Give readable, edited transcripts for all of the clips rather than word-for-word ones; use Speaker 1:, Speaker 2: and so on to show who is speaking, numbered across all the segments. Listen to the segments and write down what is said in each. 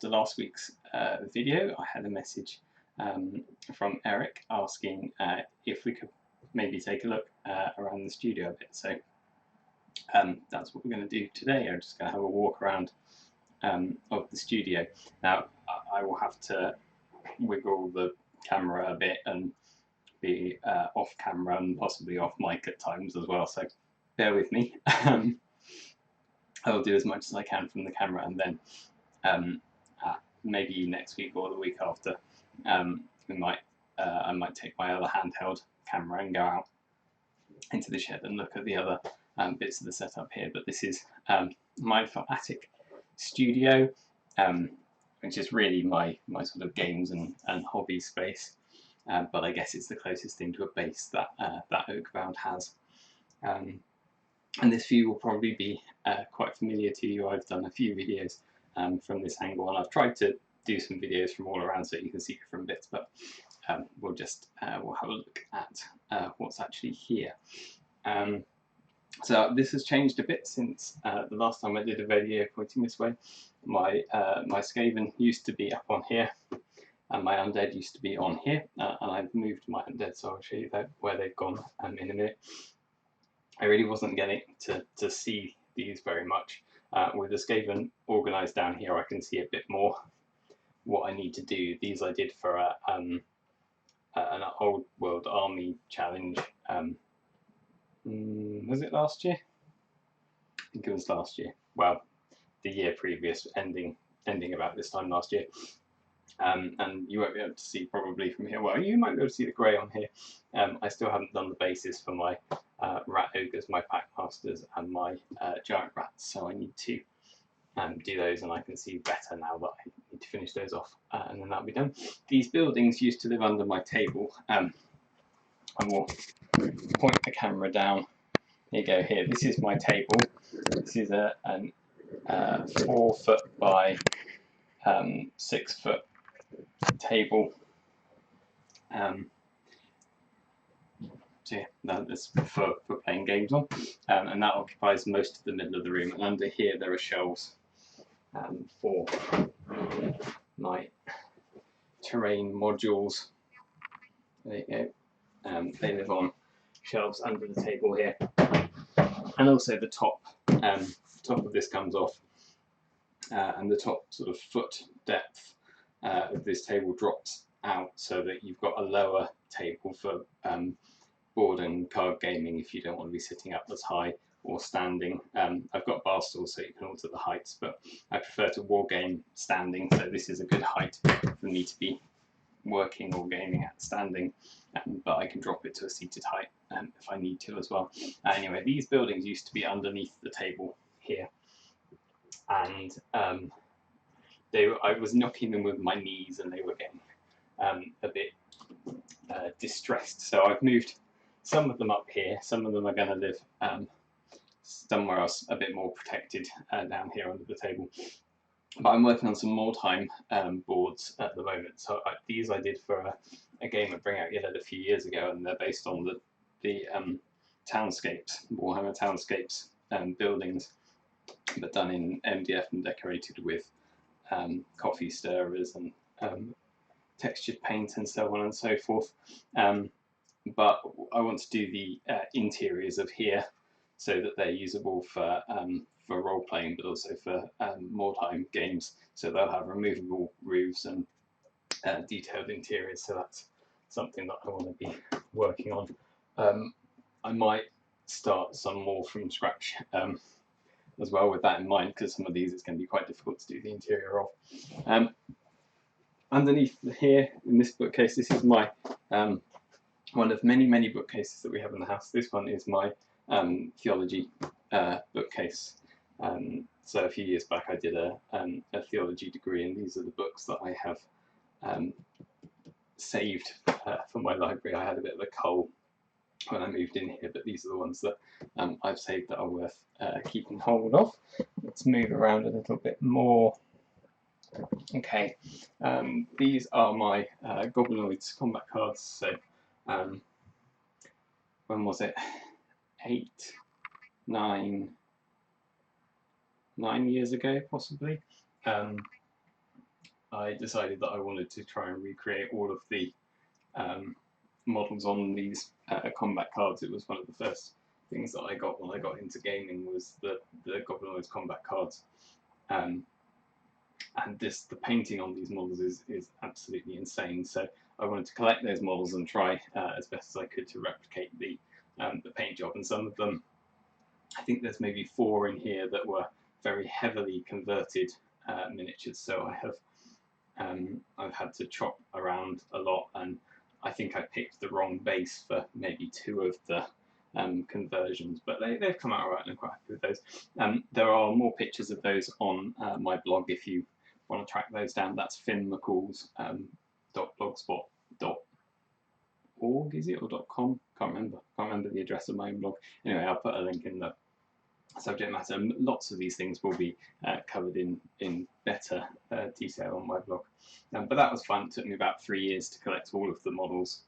Speaker 1: after last week's video, I had a message from Eric asking if we could maybe take a look around the studio a bit. So that's what we're going to do today. I'm just going to have a walk around of the studio. Now I will have to wiggle the camera a bit and be off camera and possibly off mic at times as well, so bear with me. I'll do as much as I can from the camera, and then maybe next week or the week after I might take my other handheld camera and go out into the shed and look at the other bits of the setup here. But this is my attic studio, which is really my sort of games and hobby space. But I guess it's the closest thing to a base that that Oakbound has. And this view will probably be quite familiar to you. I've done a few videos from this angle, and I've tried to do some videos from all around so you can see different bits, but we'll have a look at what's actually here. So this has changed a bit since the last time I did a video pointing this way. My Skaven used to be up on here, and my undead used to be on here, and I've moved my undead, so I'll show you where they've gone in a minute. I really wasn't getting to see these very much. With the Skaven organised down here, I can see a bit more what I need to do. These I did for an old world army challenge. Was it last year? I think it was last year. Well, the year previous, ending about this time last year. And you won't be able to see probably from here. Well, you might be able to see the grey on here. I still haven't done the bases for my rat ogres, my pack masters, and my giant rats, so I need to do those, and I can see better now that I need to finish those off, and then that'll be done. These buildings used to live under my table. I will point the camera down. Here you go. Here, this is my table. This is a 4 foot by 6 foot table. So yeah, that's for playing games on, and that occupies most of the middle of the room. And under here there are shelves for my terrain modules. There you go. They live on shelves under the table here, and also the top of this comes off, and the top sort of foot depth of this table drops out, so that you've got a lower table for board and card gaming if you don't want to be sitting up as high or standing. I've got bar stools so you can alter the heights, but I prefer to war game standing, so this is a good height for me to be working or gaming at standing, but I can drop it to a seated height if I need to as well. Anyway, these buildings used to be underneath the table here, and I was knocking them with my knees, and they were getting a bit distressed, so I've moved some of them up here. Some of them are going to live somewhere else a bit more protected down here under the table. But I'm working on some more time boards at the moment. So these I did for a game at Bring Out Your Dead a few years ago, and they're based on the townscapes, Warhammer townscapes buildings, but done in MDF and decorated with coffee stirrers and textured paint and so on and so forth. But I want to do the interiors of here so that they're usable for role playing, but also for more time games. So they'll have removable roofs and detailed interiors. So that's something that I want to be working on. I might start some more from scratch as well with that in mind, because some of these it's going to be quite difficult to do the interior of. Underneath here in this bookcase, this is my one of many bookcases that we have in the house. This one is my theology bookcase. So a few years back I did a theology degree, and these are the books that I have saved for my library. I had a bit of a cull when I moved in here, but these are the ones that I've saved that are worth keeping hold of. Let's move around a little bit more. Okay, these are my Goblinoids combat cards. So when was it? 9 years ago, possibly. I decided that I wanted to try and recreate all of the models on these combat cards. It was one of the first things that I got when I got into gaming was the Goblinoids combat cards. And the painting on these models is absolutely insane. So I wanted to collect those models and try as best as I could to replicate the paint job. And some of them, I think there's maybe 4 in here that were very heavily converted miniatures. So I have I've had to chop around a lot, and I think I picked the wrong base for maybe 2 of the conversions, but they've come out alright and I'm quite happy with those. There are more pictures of those on my blog if you want to track those down. That's finnmccalls .blogspot.org, is it, or .com? Can't remember the address of my own blog. Anyway, I'll put a link in the subject matter. And lots of these things will be covered in better detail on my blog. But that was fun. It took me about 3 years to collect all of the models,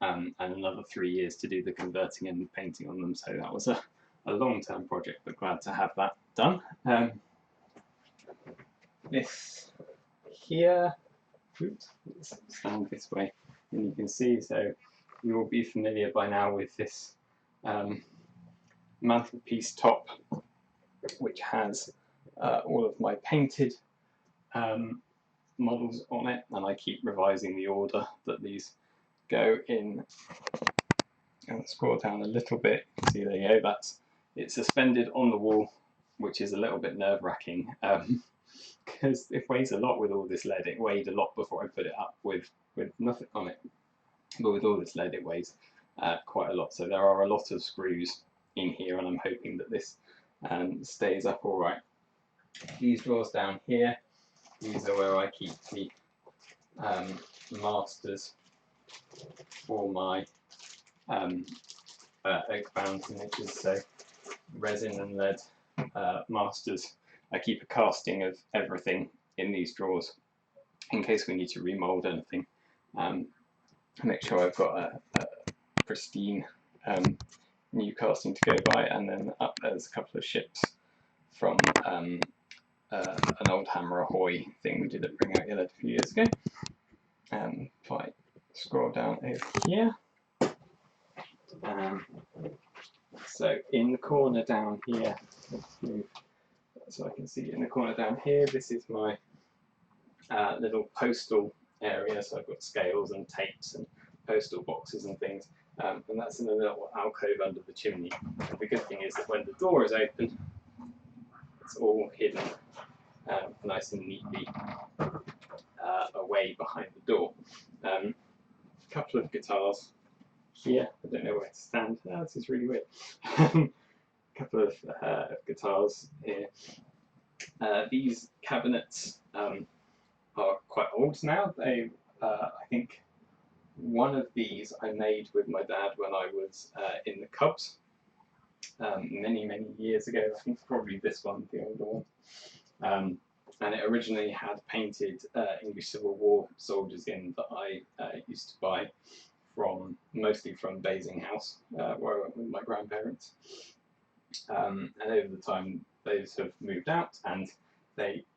Speaker 1: and another 3 years to do the converting and painting on them. So that was a long-term project, but glad to have that done. This here, oops, let's stand this way, and you can see, so you will be familiar by now with this mantelpiece top, which has all of my painted models on it, and I keep revising the order that these go in. And scroll down a little bit, see, there you go, it's suspended on the wall, which is a little bit nerve-wracking because it weighs a lot with all this lead. It weighed a lot before I put it up with nothing on it, but with all this lead it weighs quite a lot. So there are a lot of screws in here, and I'm hoping that this stays up all right. These drawers down here, these are where I keep the masters for my egg-bound images, so resin and lead masters. I keep a casting of everything in these drawers in case we need to remold anything. Make sure I've got a pristine new casting to go by, and then up there's a couple of ships from an old Hammer Ahoy thing we did at Bring Out Your Lead a few years ago. If I scroll down over here, so in the corner down here, let's move so I can see in the corner down here, this is my little postal area. So I've got scales and tapes and postal boxes and things, and that's in a little alcove under the chimney. And the good thing is that when the door is open, it's all hidden nice and neatly away behind the door. A couple of guitars here. I don't know where to stand. Oh, this is really weird. A couple of guitars here. These cabinets are quite old now. They, I think, one of these I made with my dad when I was in the Cubs many years ago. I think probably this one, the older one. And it originally had painted English Civil War soldiers in that I used to buy mostly from Basing House, where I went with my grandparents. And over the time, those have moved out, and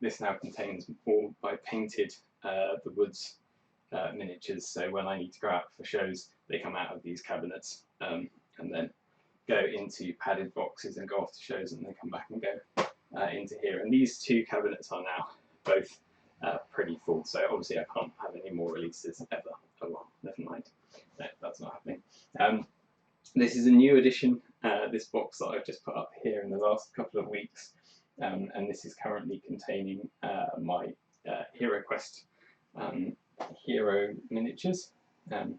Speaker 1: this now contains all my painted the woods miniatures. So when I need to go out for shows, they come out of these cabinets and then go into padded boxes and go off to shows, and they come back and go into here. And these 2 cabinets are now both pretty full, so obviously I can't have any more releases ever. Oh well, never mind. No, that's not happening. This is a new edition, this box that I've just put up here in the last couple of weeks, and this is currently containing my Hero Quest hero miniatures. So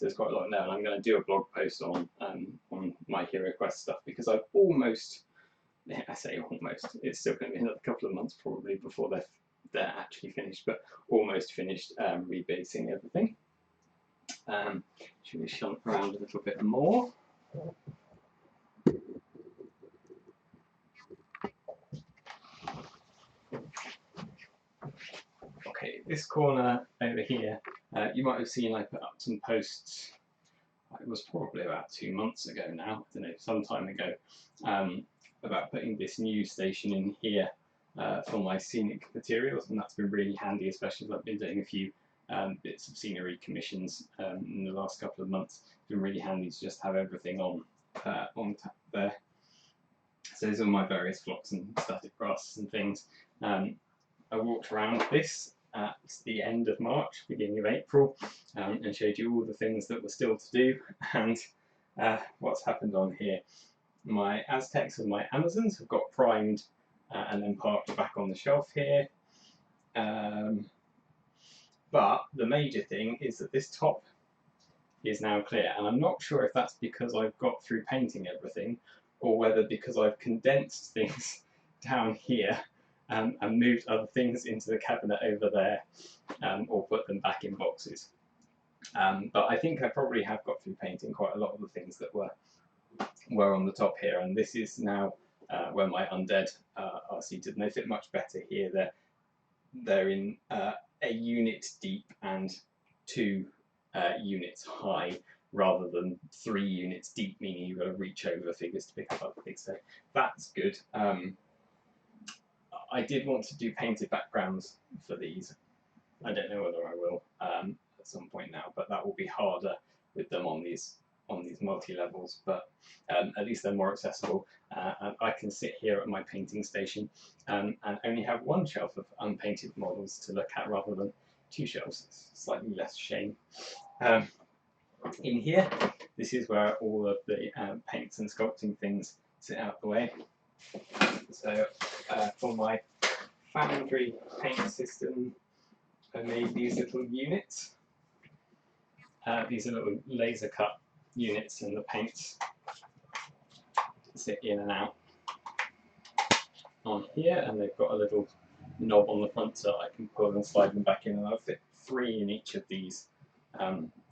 Speaker 1: there's quite a lot now, and I'm going to do a blog post on my Hero Quest stuff, because I've almost, I say almost, it's still going to be another couple of months probably before they're actually finished, but almost finished rebasing everything. Should we shunt around a little bit more? Okay, this corner over here, you might have seen I put up some posts. It was probably about 2 months ago now, I don't know, some time ago, about putting this news station in here for my scenic materials, and that's been really handy, especially as I've been doing a few bits of scenery commissions in the last couple of months. It's been really handy to just have everything on tap there. So these are my various flocks and static grasses and things. I walked around this at the end of March, beginning of April, and showed you all the things that were still to do and what's happened on here. My Aztecs and my Amazons have got primed and then parked back on the shelf here. But the major thing is that this top is now clear, and I'm not sure if that's because I've got through painting everything, or whether because I've condensed things down here and moved other things into the cabinet over there, or put them back in boxes. But I think I probably have got through painting quite a lot of the things that were on the top here, and this is now where my undead are seated, and they fit much better here. They're in a unit deep and 2 units high, rather than 3 units deep, meaning you've got to reach over figures to pick up other things. So that's good. I did want to do painted backgrounds for these. I don't know whether I will at some point now, but that will be harder with them on these multi-levels, but at least they're more accessible, and I can sit here at my painting station and only have 1 shelf of unpainted models to look at rather than 2 shelves. It's slightly less shame. In here, this is where all of the paints and sculpting things sit out the way. So for my foundry paint system, I made these little units. These are little laser cut units, and the paints sit in and out on here, and they've got a little knob on the front so I can pull and slide them back in, and I'll fit 3 in each of these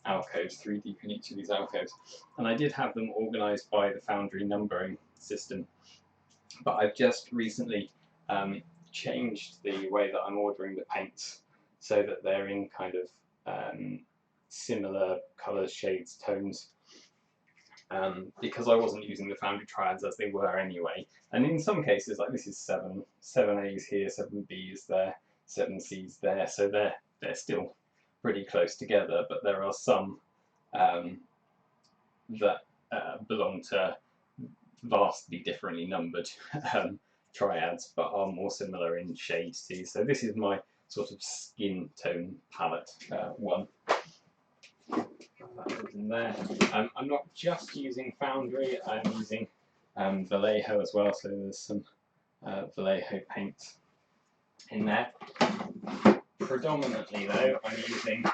Speaker 1: alcoves, 3 deep in each of these alcoves. And I did have them organised by the foundry numbering system, but I've just recently changed the way that I'm ordering the paints so that they're in kind of similar colours, shades, tones, because I wasn't using the foundry triads as they were anyway. And in some cases, like this is 7 A's here, 7 B's there, 7 C's there, so they're still pretty close together, but there are some that belong to vastly differently numbered triads, but are more similar in shade too. So this is my sort of skin tone palette one. That goes in there. I'm not just using foundry, I'm using Vallejo as well, so there's some Vallejo paint in there. Predominantly though, I'm using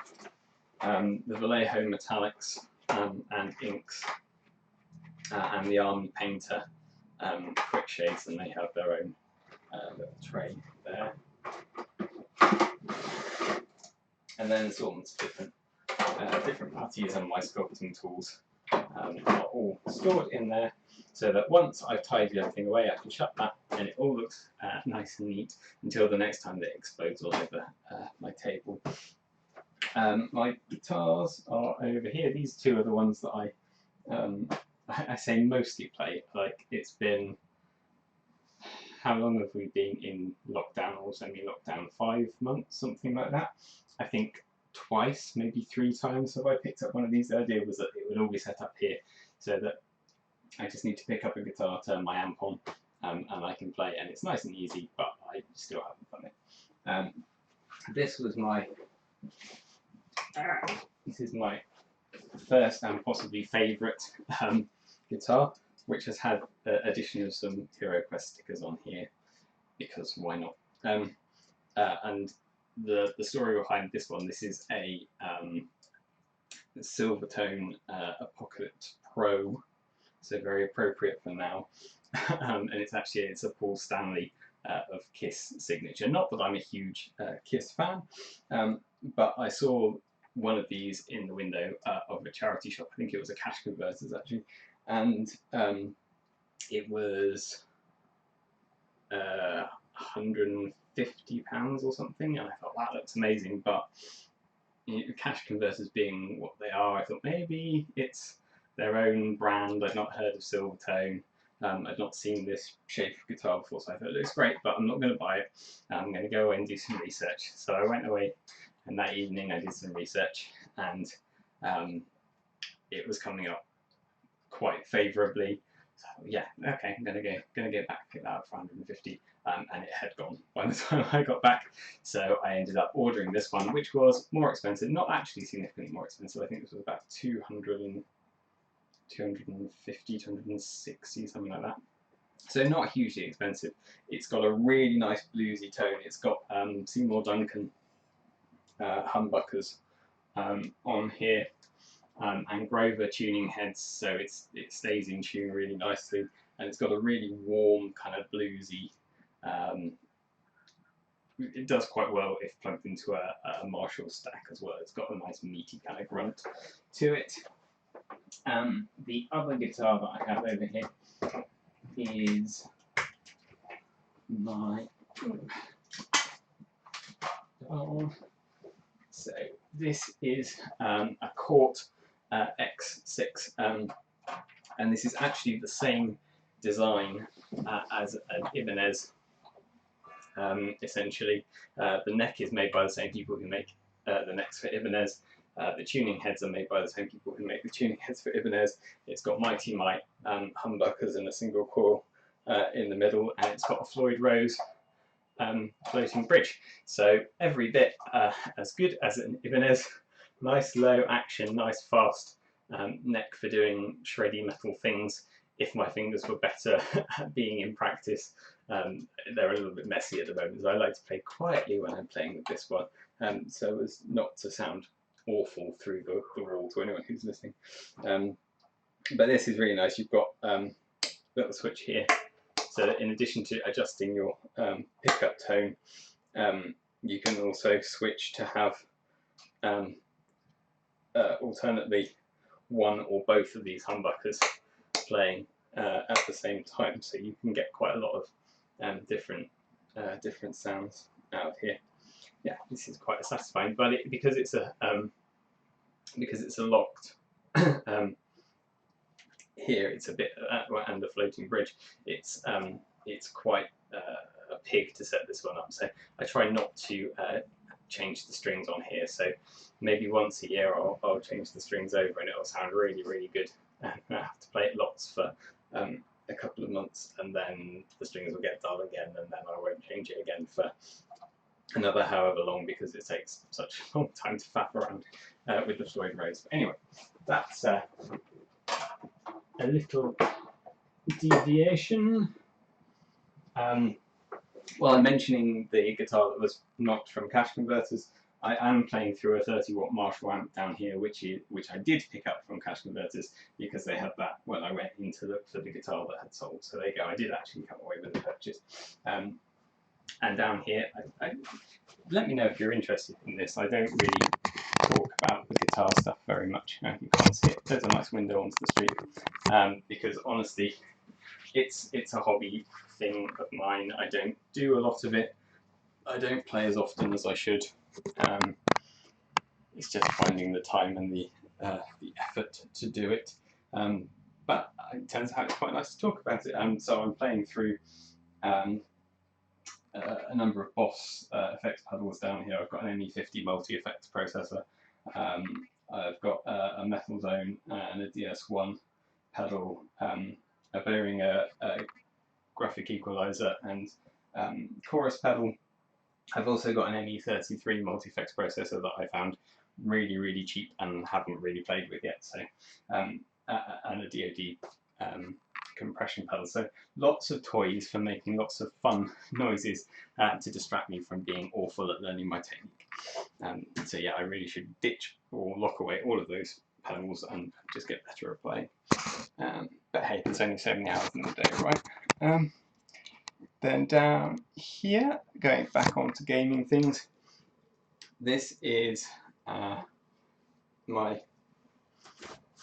Speaker 1: the Vallejo metallics and inks and the Army Painter quick shades, and they have their own little tray there. And then assortments of different putties and my sculpting tools are all stored in there, so that once I've tidied everything away, I can shut that and it all looks nice and neat until the next time that it explodes all over my table. My guitars are over here. These 2 are the ones that I say mostly play. Like, it's been, how long have we been in lockdown or semi-lockdown? 5 months, something like that. I think twice, maybe 3 times have I picked up one of these. The idea was that it would all be set up here, so that I just need to pick up a guitar, turn my amp on, and I can play, and it's nice and easy, but I still haven't done it. This is my first and possibly favourite guitar, which has had the addition of some Hero Quest stickers on here, because why not? And the story behind this one, this is a Silvertone Apocalypse Pro, so very appropriate for now. And it's a Paul Stanley of Kiss signature. Not that I'm a huge Kiss fan, but I saw one of these in the window of a charity shop. I think it was a Cash Converters actually, and it was £150 or something, and I thought that looks amazing. But Cash Converters being what they are, I thought maybe it's their own brand. I've not heard of Silvertone, I'd not seen this shape of guitar before, so I thought it looks great, but I'm not going to buy it. I'm going to go away and do some research. So I went away, and that evening I did some research, and it was coming up quite favourably. So yeah, okay, I'm gonna go back, pick that up for 150, and it had gone by the time I got back. So I ended up ordering this one, which was more expensive, not actually significantly more expensive. I think this was about 250, 260, something like that. So not hugely expensive. It's got a really nice bluesy tone. It's got Seymour Duncan humbuckers on here. And Grover tuning heads, so it stays in tune really nicely, and it's got a really warm kind of bluesy. It does quite well if plugged into a Marshall stack as well. It's got a nice meaty kind of grunt to it. The other guitar that I have over here is my so this is a Cort X6, and this is actually the same design as an Ibanez. Essentially, the neck is made by the same people who make the necks for Ibanez. The tuning heads are made by the same people who make the tuning heads for Ibanez. It's got Mighty Mite humbuckers and a single coil in the middle, and it's got a Floyd Rose floating bridge. So every bit as good as an Ibanez. Nice low action, nice fast neck for doing shreddy metal things. If my fingers were better at being in practice, they're a little bit messy at the moment, so I like to play quietly when I'm playing with this one, so as not to sound awful through the wall to anyone who's listening. But this is really nice. You've got a little switch here, so that in addition to adjusting your pickup tone, you can also switch to have alternately one or both of these humbuckers playing at the same time, so you can get quite a lot of different sounds out of here. Yeah, this is quite satisfying, but because it's a locked here, it's a bit and a floating bridge. It's quite a pig to set this one up. So I try not to change the strings on here. So maybe once a year I'll change the strings over, and it'll sound really, really good. I have to play it lots for a couple of months, and then the strings will get dull again, and then I won't change it again for another however long, because it takes such a long time to faff around with the Floyd Rose. But anyway, that's a little deviation. While I'm mentioning the guitar that was knocked from Cash Converters, I am playing through a 30-watt Marshall amp down here, which I did pick up from Cash Converters because they had that when I went in to look for the guitar that had sold. So there you go, I did actually come away with a purchase. And down here, let me know if you're interested in this. I don't really talk about the guitar stuff very much. You can't see it. There's a nice window onto the street, because honestly, it's a hobby thing of mine. I don't do a lot of it. I don't play as often as I should. It's just finding the time and the effort to do it. But it turns out it's quite nice to talk about it. So I'm playing through a number of Boss effects pedals down here. I've got an ME50 multi-effects processor. I've got a Metal Zone and a DS1 pedal, a varying graphic equalizer and chorus pedal. I've also got an ME33 multi-effects processor that I found really, really cheap and haven't really played with yet. So, and a DoD compression pedal. So lots of toys for making lots of fun noises to distract me from being awful at learning my technique. So yeah, I really should ditch or lock away all of those pedals and just get better at playing. But hey, there's only so many hours in the day, right? Then down here, going back onto gaming things, this is my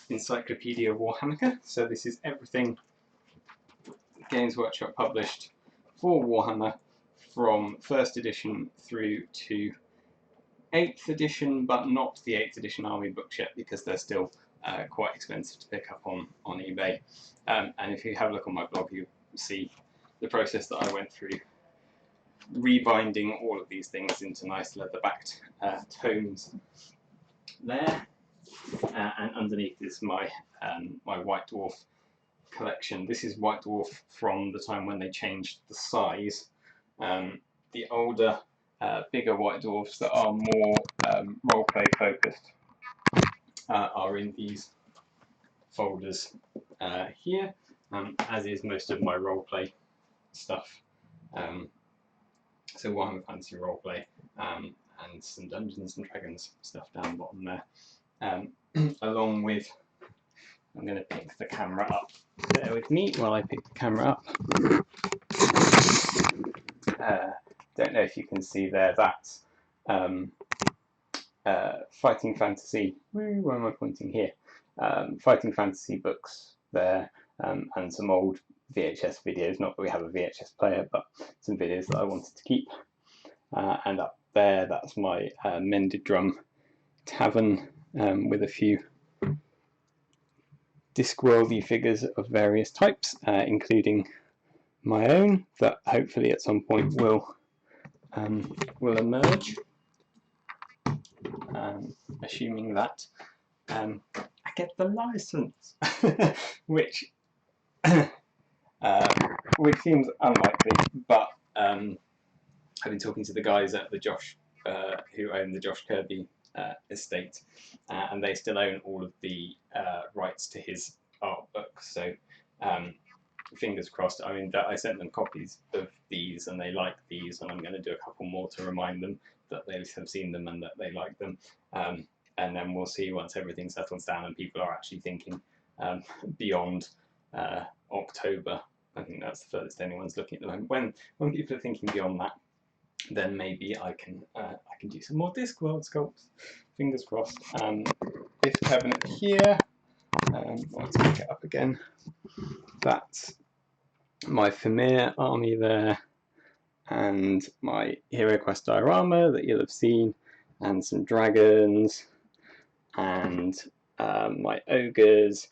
Speaker 1: Encyclopedia Warhammer. So this is everything Games Workshop published for Warhammer from 1st edition through to 8th edition, but not the 8th edition army books yet, because they're still quite expensive to pick up on eBay. And if you have a look on my blog, you see the process that I went through, rebinding all of these things into nice leather-backed tomes there. And underneath is my my White Dwarf collection. This is White Dwarf from the time when they changed the size. The older, bigger White Dwarfs that are more roleplay focused are in these folders here, as is most of my roleplay stuff. So Warhammer Fantasy Roleplay and some Dungeons and Dragons stuff down the bottom there. Along with, I'm going to pick the camera up. Bear with me while I pick the camera up. Don't know if you can see there, that's Fighting Fantasy. Where am I pointing here? Fighting Fantasy books there, and some old VHS videos. Not that we have a VHS player, but some videos that I wanted to keep. And up there, that's my Mended Drum Tavern with a few Discworldy figures of various types, including my own that hopefully at some point will emerge. Assuming that I get the license, which seems unlikely, but I've been talking to the guys at the who own the Josh Kirby estate, and they still own all of the rights to his art book. So fingers crossed. I mean, I sent them copies of these, and they like these, and I'm going to do a couple more to remind them that they have seen them and that they like them. And then we'll see once everything settles down and people are actually thinking beyond October. I think that's the furthest anyone's looking at the moment. When people are thinking beyond that, then maybe I can do some more Discworld sculpts. Fingers crossed. This cabinet here, let's pick it up again. That's my Femir army there, and my Hero Quest diorama that you'll have seen, and some dragons, and my ogres,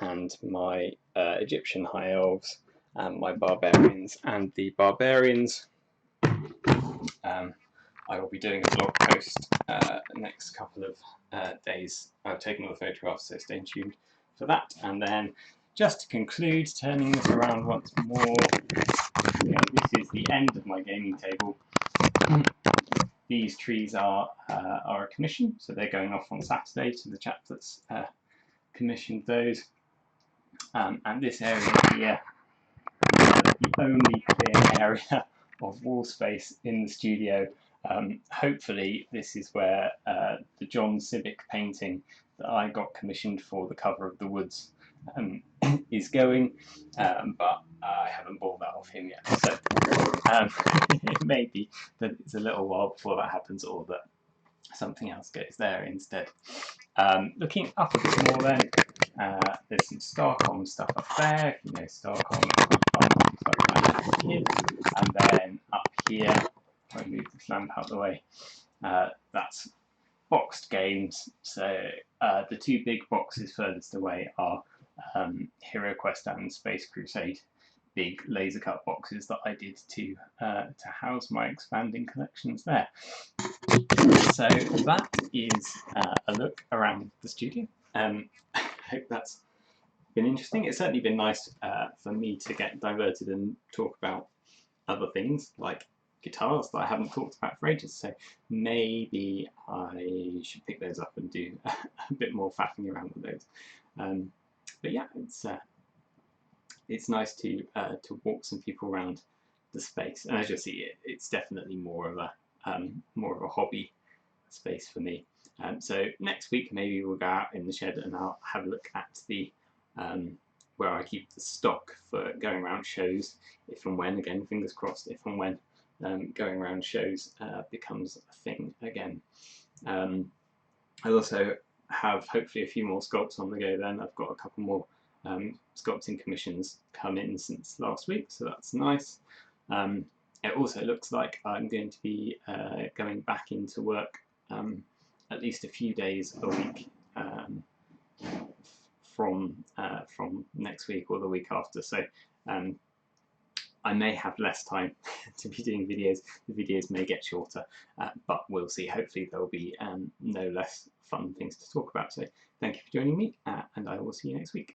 Speaker 1: and my Egyptian high elves, and my barbarians. And the barbarians, I will be doing a blog post next couple of days. I've taken all the photographs, so stay tuned for that. And then, just to conclude, turning this around once more, this is the end of my gaming table. These trees are a commission, so they're going off on Saturday to the chap that's commissioned those. And this area here is the only clear area of wall space in the studio. Hopefully this is where the John Civic painting that I got commissioned for the cover of The Woods is going, but I haven't bought that off him yet, so it may be that it's a little while before that happens, or that something else goes there instead. Looking up a bit more then, there's some Starcom stuff up there, if you know Starcom, and then up here, I move this lamp out of the way, that's boxed games. So the two big boxes furthest away are Hero Quest and Space Crusade, big laser cut boxes that I did to house my expanding collections there. So that is a look around the studio. I hope that's been interesting. It's certainly been nice for me to get diverted and talk about other things like guitars that I haven't talked about for ages, so maybe I should pick those up and do a bit more faffing around with those. But yeah, it's nice to walk some people around the space, and as you'll see, it's definitely more of a hobby space for me. So next week maybe we'll go out in the shed and I'll have a look at the where I keep the stock for going around shows, if and when, again fingers crossed, if and when going around shows becomes a thing again. I also have hopefully a few more sculpts on the go then. I've got a couple more sculpting commissions come in since last week, so that's nice. It also looks like I'm going to be going back into work at least a few days a week from next week or the week after. So I may have less time to be doing videos. The videos may get shorter, but we'll see. Hopefully there will be no less fun things to talk about. So thank you for joining me, and I will see you next week.